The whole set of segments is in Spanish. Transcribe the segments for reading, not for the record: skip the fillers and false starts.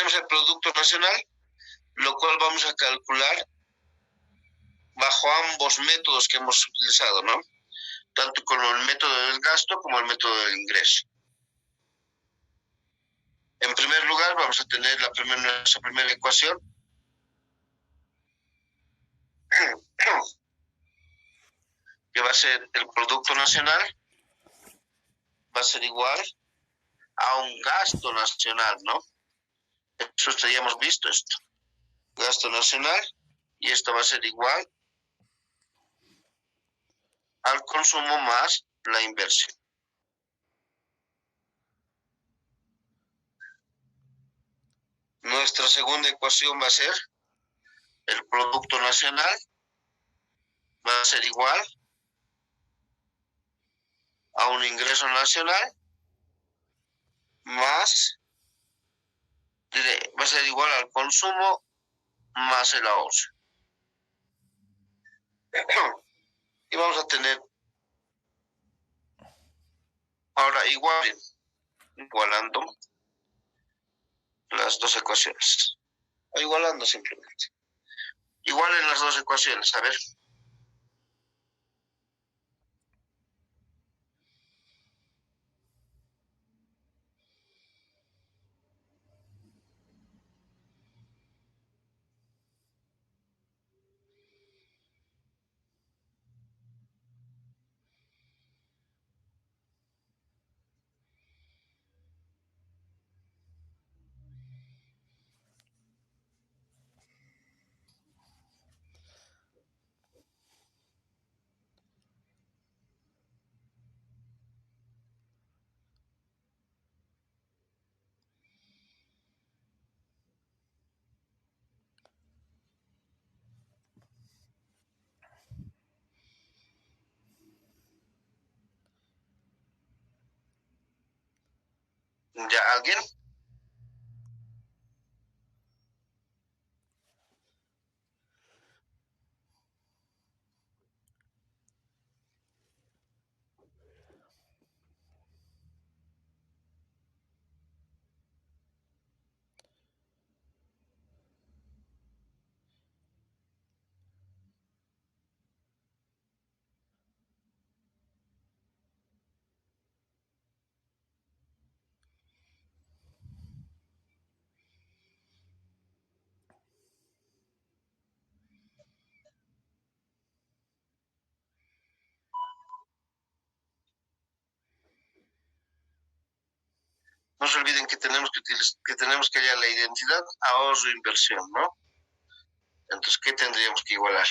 tenemos el Producto Nacional, lo cual vamos a calcular bajo ambos métodos que hemos utilizado, ¿no? Tanto con el método del gasto como el método del ingreso. En primer lugar, vamos a tener nuestra primera ecuación, que va a ser el Producto Nacional, va a ser igual a un gasto nacional, ¿no? Eso ya hemos visto esto. Gasto nacional, y esto va a ser igual al consumo más la inversión. Nuestra segunda ecuación va a ser el Producto Nacional, va a ser igual a un ingreso nacional más, va a ser igual al consumo más el ahorro. Y vamos a tener ahora igualando las dos ecuaciones. O igualando simplemente. Igualen las dos ecuaciones, a ver. ¿Ya alguien? No se olviden que tenemos que hallar la identidad, ahorro, inversión, ¿no? Entonces, ¿qué tendríamos que igualar?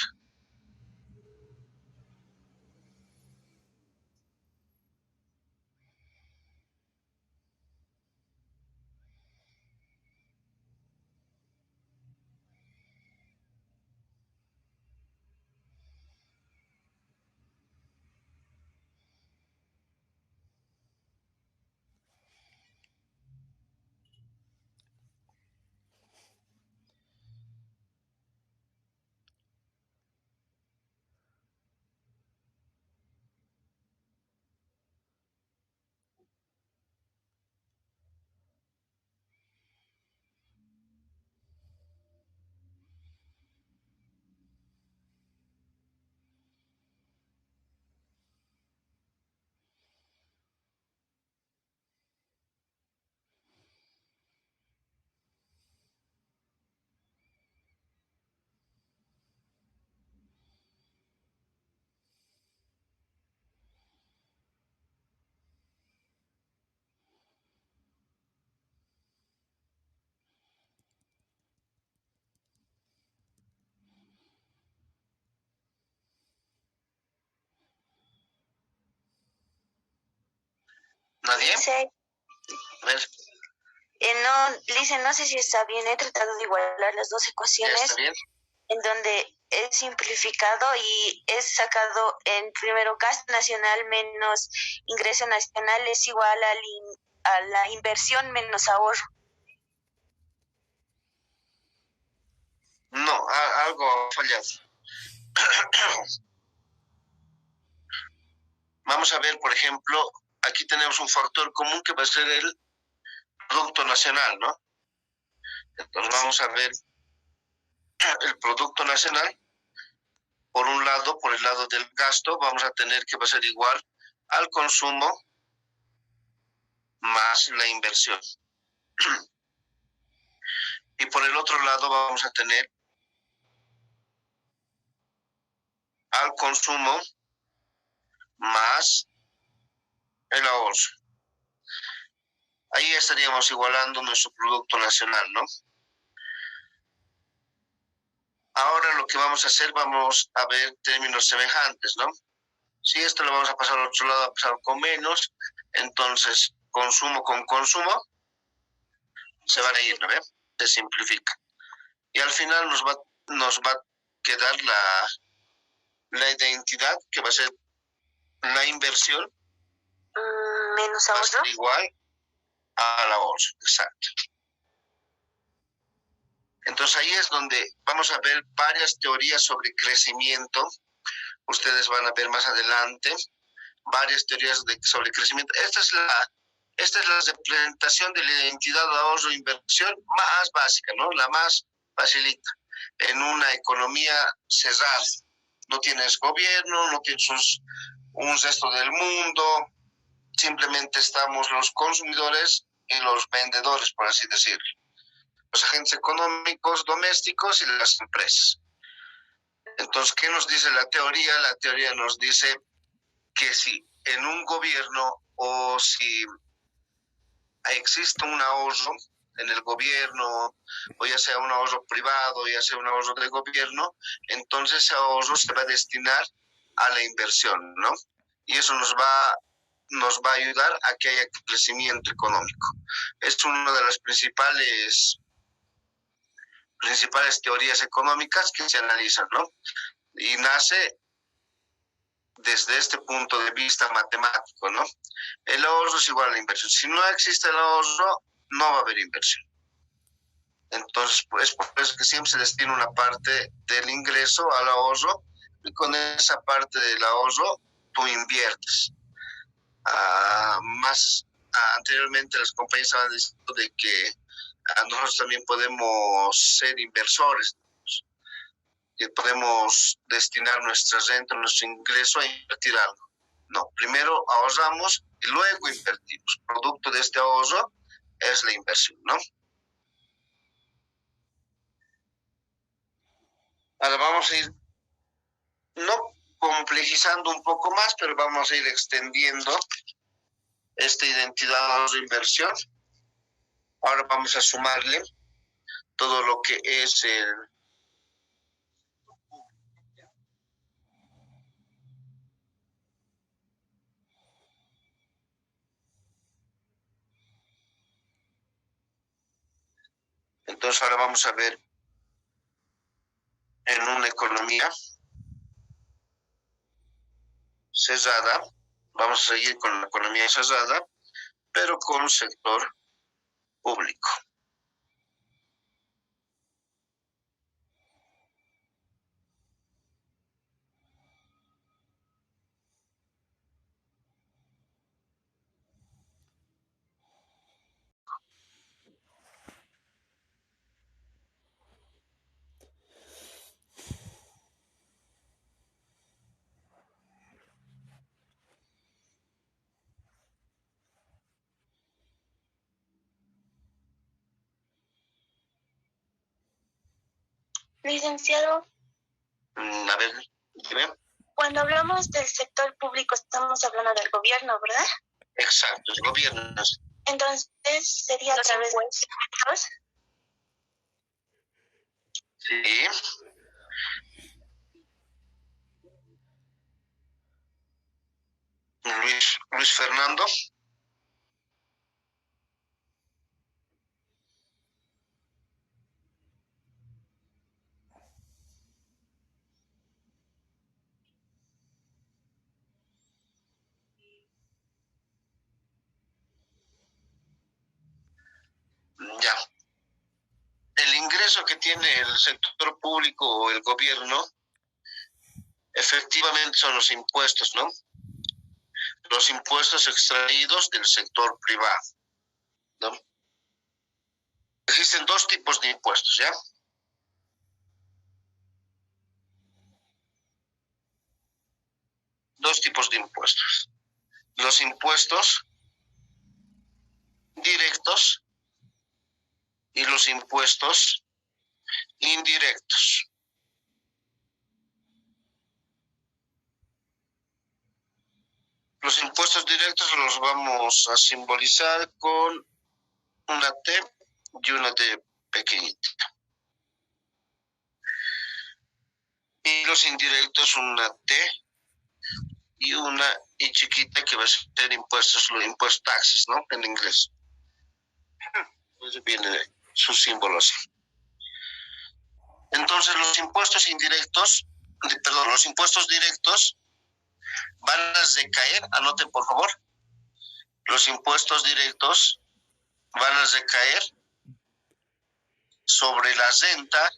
¿Nadie? Sí. A ver. No, Lice, no sé si está bien. He tratado de igualar las dos ¿Ya ecuaciones está bien? en donde he simplificado y he sacado en primero gasto nacional menos ingreso nacional es igual a la inversión menos ahorro. No, algo ha fallado. Vamos a ver, por ejemplo, aquí tenemos un factor común que va a ser el Producto Nacional, ¿no? Entonces vamos a ver el Producto Nacional. Por un lado, por el lado del gasto, vamos a tener que va a ser igual al consumo más la inversión. Y por el otro lado vamos a tener al consumo más el ahorro. Ahí estaríamos igualando nuestro Producto Nacional, ¿no? Ahora lo que vamos a hacer, vamos a ver términos semejantes, ¿no? Si esto lo vamos a pasar al otro lado, a pasar con menos, entonces consumo con consumo se van a ir, ¿no? Se simplifica. Y al final nos va a quedar la identidad, que va a ser la inversión menos va a ahorro. ser igual al ahorro, exacto. Entonces ahí es donde vamos a ver varias teorías sobre crecimiento. Ustedes van a ver más adelante varias teorías sobre crecimiento. Esta es la representación de la identidad de ahorro e inversión más básica, ¿no? La más facilita. En una economía cerrada. No tienes gobierno, no tienes un resto del mundo, simplemente estamos los consumidores y los vendedores, por así decirlo. Los agentes económicos domésticos y las empresas. Entonces, ¿qué nos dice la teoría? La teoría nos dice que si en un gobierno o si existe un ahorro en el gobierno, o ya sea un ahorro privado, ya sea un ahorro de gobierno, entonces ese ahorro se va a destinar a la inversión, ¿no? Y eso nos va a ayudar a que haya crecimiento económico. Es una de las principales teorías económicas que se analizan, ¿no? Y nace desde este punto de vista matemático, ¿no? El ahorro es igual a la inversión. Si no existe el ahorro, no va a haber inversión. Entonces, pues, por eso que siempre se destina una parte del ingreso al ahorro y con esa parte del ahorro tú inviertes. Anteriormente las compañías estaban diciendo de que nosotros también podemos ser inversores, que podemos destinar nuestra renta, nuestro ingreso a invertir algo. No, primero ahorramos y luego invertimos. Producto de este ahorro es la inversión, ¿no? Ahora vamos a ir, no complejizando un poco más, pero vamos a ir extendiendo esta identidad ahorro inversión. Ahora vamos a sumarle todo lo que es el Entonces ahora vamos a ver en una economía cerrada, vamos a seguir con la economía cerrada, pero con sector público. Licenciado, A ver, dime. cuando hablamos del sector público estamos hablando del gobierno, ¿verdad? Exacto, el gobierno. Entonces, ¿sería a través de impuestos? Sí. Luis Fernando. Ya. El ingreso que tiene el sector público o el gobierno efectivamente son los impuestos, ¿no? Los impuestos extraídos del sector privado, ¿no? Existen existen dos tipos de impuestos, ¿ya? Dos tipos de impuestos. Los impuestos directos y los impuestos indirectos. Los impuestos directos los vamos a simbolizar con una T y una D pequeñita. Y los indirectos una T y una I chiquita, que va a ser impuestos, los impuestos taxes, ¿no? En inglés. Entonces viene su símbolo así. Entonces los impuestos indirectos, los impuestos directos van a recaer, anoten por favor, los impuestos directos van a recaer sobre la renta,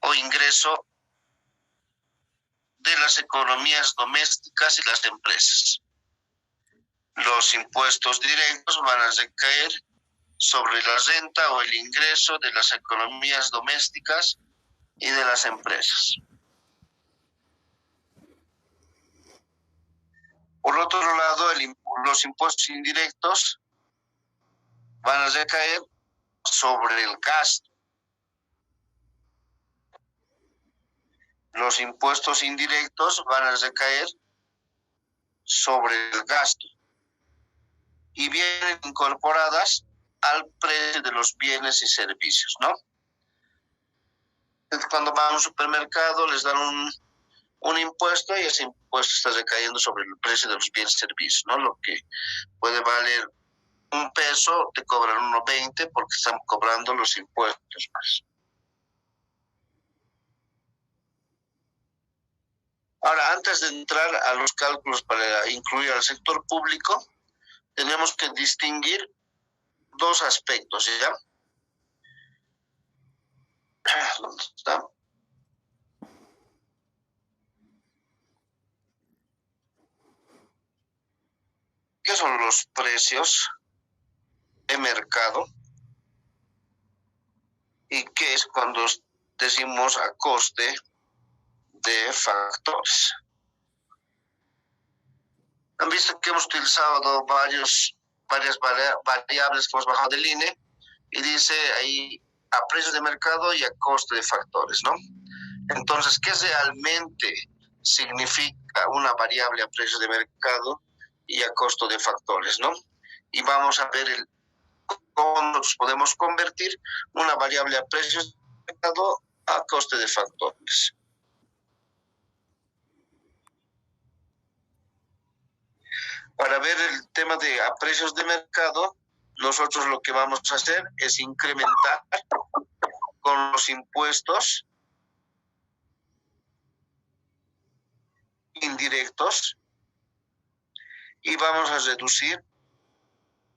o ingreso de las economías domésticas y las empresas. Los impuestos directos van a recaer sobre la renta o el ingreso de las economías domésticas y de las empresas. Por otro lado, los impuestos indirectos van a recaer sobre el gasto. Los impuestos indirectos van a recaer sobre el gasto y vienen incorporadas al precio de los bienes y servicios, ¿no? Cuando van a un supermercado les dan un impuesto y ese impuesto está recayendo sobre el precio de los bienes y servicios, ¿no? Lo que puede valer $1, te cobran 1.20 porque están cobrando los impuestos más. Ahora, antes de entrar a los cálculos para incluir al sector público, tenemos que distinguir dos aspectos, ¿ya? ¿Dónde está? ¿Qué son los precios de mercado? ¿Y qué es cuando decimos a coste de factores? Han visto que hemos utilizado varias variables que hemos bajado del INE y dice ahí a precio de mercado y a coste de factores, ¿no? Entonces, ¿qué realmente significa una variable a precio de mercado y a costo de factores, ¿no? Y vamos a ver cómo nosotros podemos convertir una variable a precio de mercado a coste de factores. Para ver el tema de a precios de mercado, nosotros lo que vamos a hacer es incrementar con los impuestos indirectos y vamos a reducir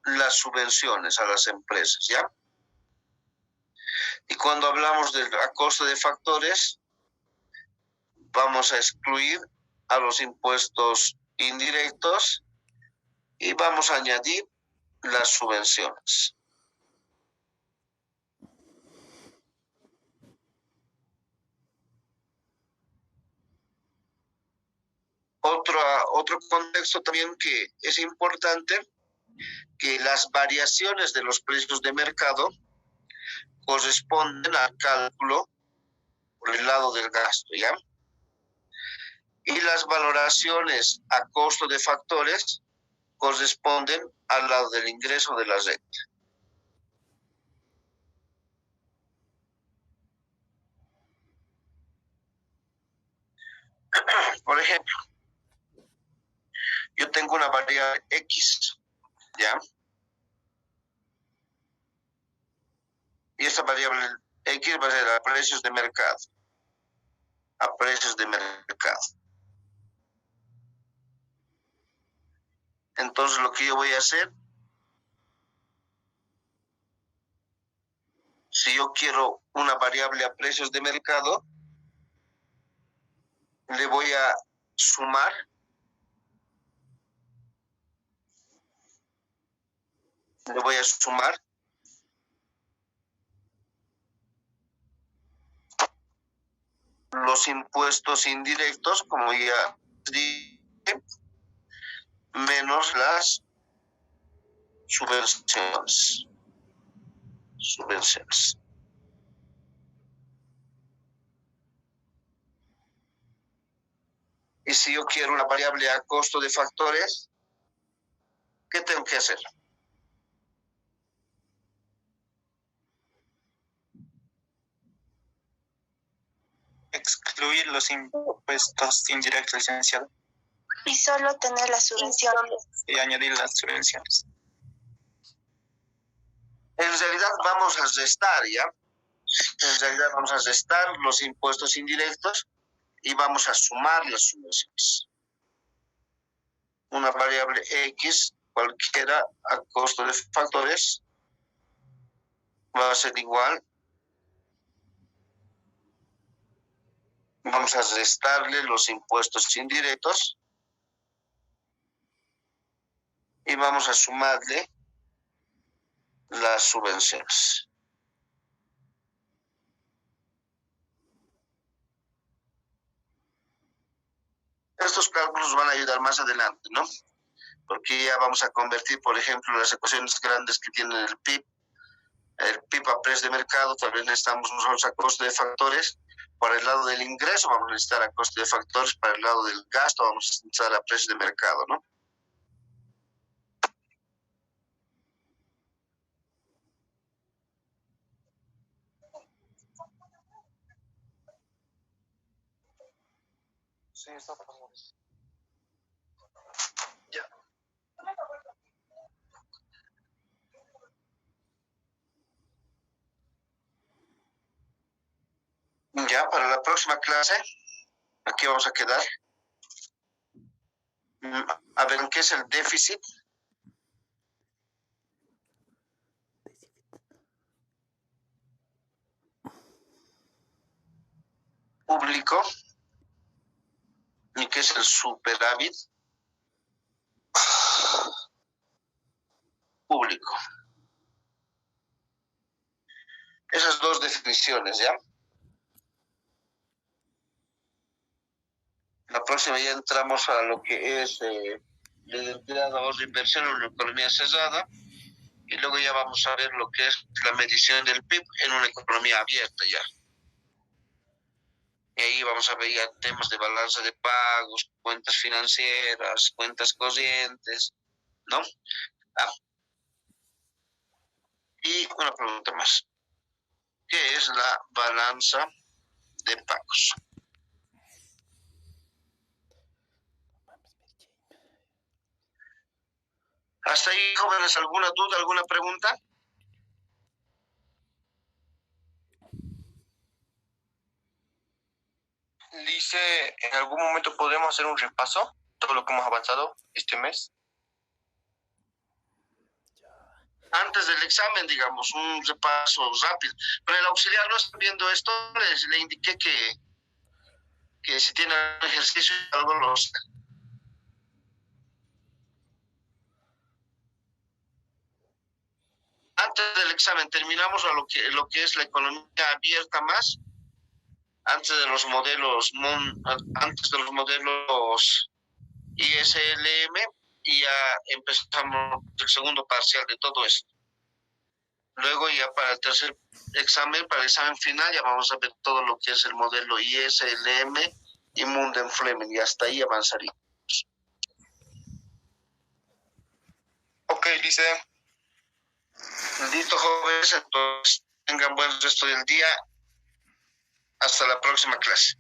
las subvenciones a las empresas, ¿ya? Y cuando hablamos del coste de factores, vamos a excluir a los impuestos indirectos y vamos a añadir las subvenciones. Otro contexto también que es importante, que las variaciones de los precios de mercado corresponden al cálculo por el lado del gasto, ¿ya? Y las valoraciones a costo de factores corresponden al lado del ingreso de la renta. Por ejemplo, yo tengo una variable X, ¿ya? Y esta variable X va a ser a precios de mercado. A precios de mercado. Entonces lo que yo voy a hacer, si yo quiero una variable a precios de mercado, le voy a sumar Le voy a sumar los impuestos indirectos, como ya dije, menos las subvenciones. Y si yo quiero una variable a costo de factores, ¿qué tengo que hacer? Excluir los impuestos indirectos, licenciado. Y solo tener las subvenciones. Y añadir las subvenciones. En realidad vamos a restar, ¿ya? En realidad vamos a restar los impuestos indirectos y vamos a sumar las subvenciones. Una variable X, cualquiera a costo de factores, va a ser igual. Vamos a restarle los impuestos indirectos y vamos a sumarle las subvenciones. Estos cálculos van a ayudar más adelante, ¿no? Porque ya vamos a convertir, por ejemplo, las ecuaciones grandes que tienen el PIB a precio de mercado, tal vez necesitamos nosotros a costo de factores. Para el lado del ingreso vamos a necesitar a costo de factores, para el lado del gasto vamos a necesitar a precio de mercado, ¿no? Sí, está por favor. Ya. Ya, para la próxima clase, aquí vamos a quedar. A ver, ¿qué es el déficit? Público. ¿Y qué es el superávit? Público. Esas dos definiciones, ¿ya? La próxima ya entramos a lo que es la identidad de ahorro e inversión en una economía cerrada, y luego ya vamos a ver lo que es la medición del PIB en una economía abierta ya. Y ahí vamos a ver ya temas de balanza de pagos, cuentas financieras, cuentas corrientes, ¿no? Y una pregunta más. ¿Qué es la balanza de pagos? ¿Hasta ahí, jóvenes, alguna duda, alguna pregunta? Dice, ¿en algún momento podemos hacer un repaso? Todo lo que hemos avanzado este mes. Antes del examen, digamos, un repaso rápido. Pero el auxiliar no está viendo esto, le indiqué que si tiene un ejercicio algo los... Antes del examen terminamos a lo que es la economía abierta más, antes de los modelos ISLM, y ya empezamos el segundo parcial de todo esto. Luego ya para el tercer examen, para el examen final, ya vamos a ver todo lo que es el modelo ISLM y Munden-Fleming, y hasta ahí avanzaríamos. Ok, dice. Listo, jóvenes, entonces tengan buen resto del día. Hasta la próxima clase.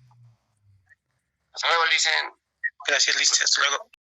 Hasta luego, dicen. Gracias, Lice. Hasta luego.